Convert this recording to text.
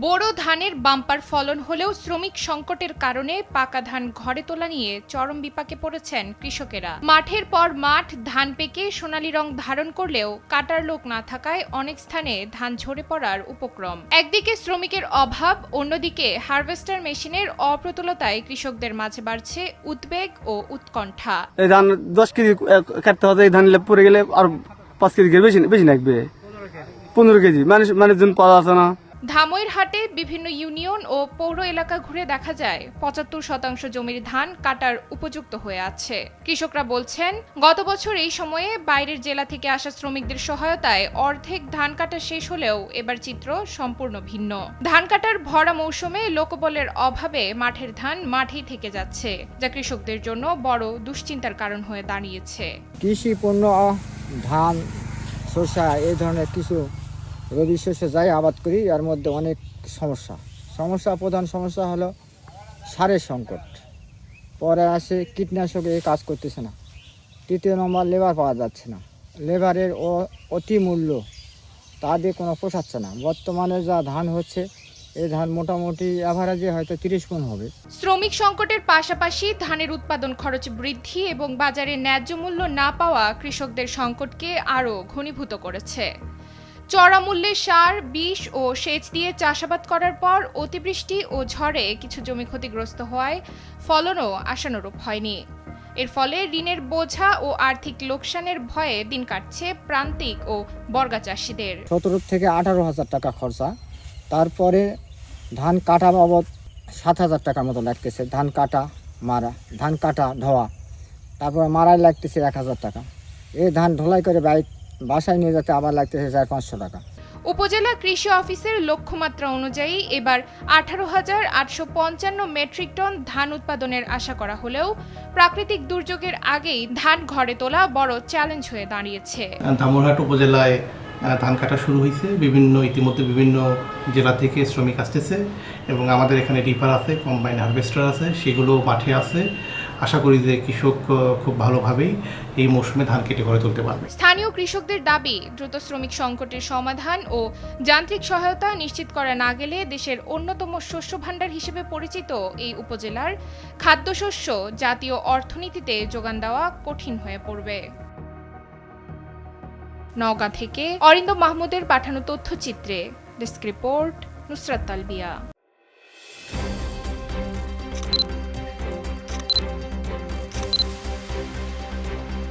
বোরো ধানের বাম্পার ফলন হলেও শ্রমিক সংকটের কারণে পাকা ধান ঘরে তোলা নিয়ে চরম বিপাকে পড়েছেন কৃষকেরা। মাঠের পর মাঠ ধান পেকে সোনালী রং ধারণ করলেও কাটার লোক না থাকায় অনেক স্থানে ধান ঝরে পড়ার উপক্রম। একদিকে শ্রমিকের অভাব, অন্যদিকে হারভেস্টার মেশিনের অপ্রতুলতায় কৃষকদের মাঝে বাড়ছে উদ্বেগ ও উৎকণ্ঠা। এই ধান 10 কেজি কাটতে হবে, এই ধান পরে গেলে আর 5 কেজি বেশি লাগবে, 15 কেজি মানুষজন পাওয়া আছে না। ধামইর হাটে বিভিন্ন ইউনিয়ন ও পৌর এলাকা ঘুরে দেখা যায় 75% জমির ধান কাটার উপযুক্ত হয়ে আছে। কৃষকরা বলছেন, গত বছর এই সময়ে বাইরের জেলা থেকে আসা শ্রমিকদের সহায়তায় অর্ধেক ধান কাটা শেষ হলেও এবার চিত্র সম্পূর্ণ ভিন্ন। ধান কাটার ভরা মৌসুমে লোকবলের অভাবে মাঠের ধান মাঠেই থেকে যাচ্ছে, যা কৃষকদের জন্য বড় দুশ্চিন্তার কারণ হয়ে দাঁড়িয়েছে। কৃষি পণ্য, ধান, শসা এই ধরনের কিছু রবি শস্য যাই আবাদ করি, এর মধ্যে অনেক প্রধান সমস্যা হলো সারের সংকট। পরে আসে কীটনাশকে কাজ করতেছে না। তৃতীয় নম্বর, লেবার পাওয়া যাচ্ছে না। লেবারের অতি মূল্য, তাদের কোনো পোষাচ্ছে না। বর্তমানে যা ধান হচ্ছে, এই ধান মোটামুটি অ্যাভারেজে হয়তো 30 গুণ হবে। শ্রমিক সংকটের পাশাপাশি ধানের উৎপাদন খরচ বৃদ্ধি এবং বাজারে ন্যায্য মূল্য না পাওয়া কৃষকদের সংকটকে আরও ঘনীভূত করেছে। চড়া মূল্যে সার, বিষ ও সেচ দিয়ে চাষাবাদ করার পর অতিবৃষ্টি ও ঝড়ে কিছু জমি ক্ষতিগ্রস্ত হওয়ায় ফলনও আশানুরূপ হয়নি। এর ফলে ঋণের বোঝা ও আর্থিক লোকসানের ভয়ে দিন কাটছে প্রান্তিক ও বর্গা চাষিদের। 17 থেকে 18,000 টাকা খরচা, তারপরে ধান কাটা বাবদ 7,000 টাকার মতো লাগতেছে। ধান কাটা ধোয়া, তারপরে মারাই লাগতেছে 1,000 টাকা। এই ধান ঢোলাই করে বাসায় নিয়ে যেতে আবার লাগতেছে 400-500 টাকা। উপজেলা কৃষি অফিসের লক্ষ্যমাত্রা অনুযায়ী এবার 18,855 মেট্রিক টন ধান উৎপাদনের আশা করা হলেও প্রাকৃতিক দুর্যোগের আগেই ধান ঘরে তোলা বড় চ্যালেঞ্জ হয়ে দাঁড়িয়েছে। ধামইরহাট উপজেলায় ধান কাটা শুরু হয়েছে। ইতিমধ্যে বিভিন্ন জেলা থেকে শ্রমিক আসতেছে এবং আমাদের এখানে রিপার আছে, কম্বাইন হারভেস্টার আছে, সেগুলো মাঠে আছে। আশা করি যে কৃষক খুব ভালোভাবেই এই মৌসুমে ধান কেটে ঘরে তুলতে পারবে। স্থানীয় কৃষকদের দাবি, দ্রুত শ্রমিক সংকটের সমাধান ও যান্ত্রিক সহায়তা নিশ্চিত করা না গেলে দেশের অন্যতম শস্য ভাণ্ডার হিসেবে পরিচিত এই উপজেলার খাদ্যশস্য জাতীয় অর্থনীতিতে যোগান দেওয়া কঠিন হয়ে পড়বে। নওগাঁ থেকে অরিন্দম মাহমুদের পাঠানো তথ্যচিত্রে ডেস্ক রিপোর্ট, নুসরাত তালবিয়া।